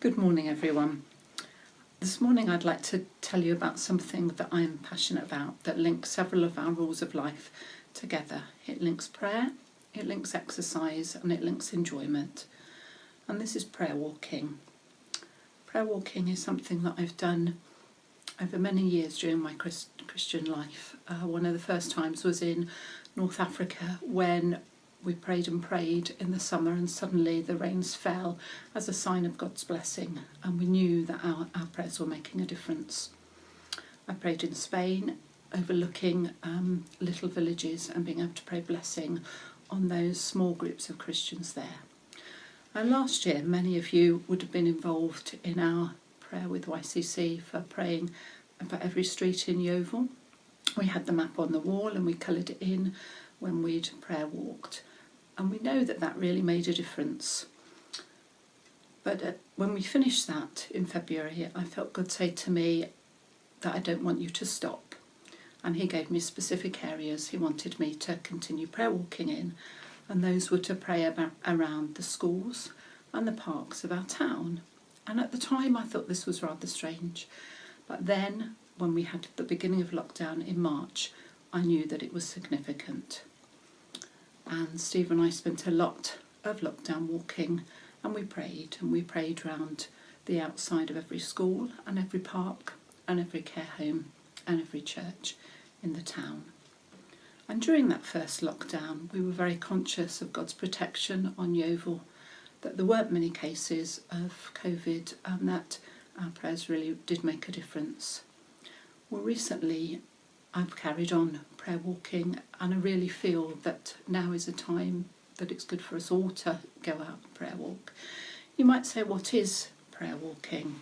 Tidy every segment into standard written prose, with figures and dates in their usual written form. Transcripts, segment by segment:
Good morning, everyone. This morning I'd like to tell you about something that I'm passionate about that links several of our rules of life together. It links prayer, it links exercise, and it links enjoyment. And this is prayer walking. Prayer walking is something that I've done over many years during my Christian life. One of the first times was in North Africa when we prayed and prayed in the summer, and suddenly the rains fell as a sign of God's blessing, and we knew that our prayers were making a difference. I prayed in Spain, overlooking little villages and being able to pray blessing on those small groups of Christians there. And last year, many of you would have been involved in our prayer with YCC for praying about every street in Yeovil. We had the map on the wall and we coloured it in when we'd prayer walked. And we know that that really made a difference. But when we finished that in February, I felt God say to me that I don't want you to stop. And he gave me specific areas he wanted me to continue prayer walking in. And those were to pray around the schools and the parks of our town. And at the time I thought this was rather strange. But then, when we had the beginning of lockdown in March, I knew that it was significant. And Steve and I spent a lot of lockdown walking, and we prayed round the outside of every school and every park and every care home and every church in the town. And during that first lockdown, we were very conscious of God's protection on Yeovil, that there weren't many cases of COVID, and that our prayers really did make a difference. Well, recently I've carried on prayer walking, and I really feel that now is a time that it's good for us all to go out and prayer walk. You might say, what is prayer walking?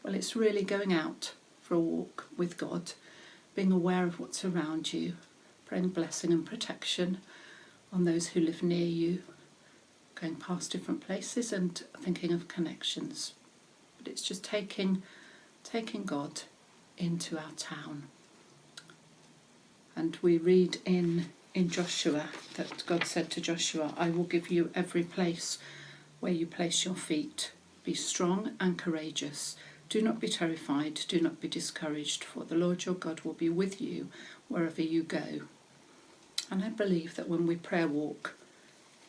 Well, it's really going out for a walk with God, being aware of what's around you, praying blessing and protection on those who live near you, going past different places and thinking of connections. But it's just taking God into our town. And we read in Joshua that God said to Joshua, I will give you every place where you place your feet. Be strong and courageous. Do not be terrified. Do not be discouraged, for the Lord your God will be with you wherever you go. And I believe that when we prayer walk,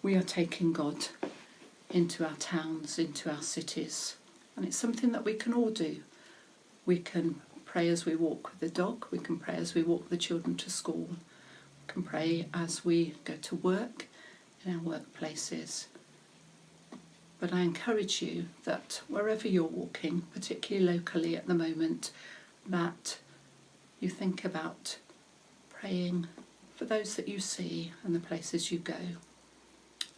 we are taking God into our towns, into our cities. And it's something that we can all do. We can pray as we walk with the dog. We can pray as we walk the children to school. We can pray as we go to work in our workplaces. But I encourage you that wherever you're walking, particularly locally at the moment, that you think about praying for those that you see and the places you go.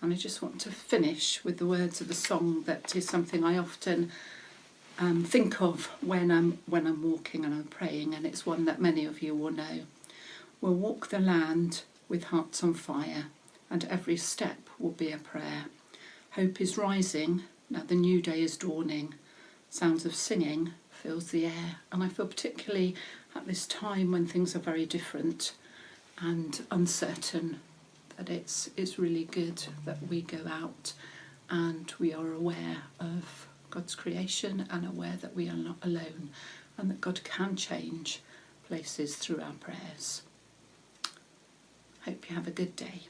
And I just want to finish with the words of a song that is something I often think of when I'm walking and I'm praying, and it's one that many of you will know. We'll walk the land with hearts on fire, and every step will be a prayer. Hope is rising, now the new day is dawning. Sounds of singing fills the air, and I feel particularly at this time when things are very different and uncertain, that it's really good that we go out and we are aware of God's creation and aware that we are not alone, and that God can change places through our prayers. Hope you have a good day.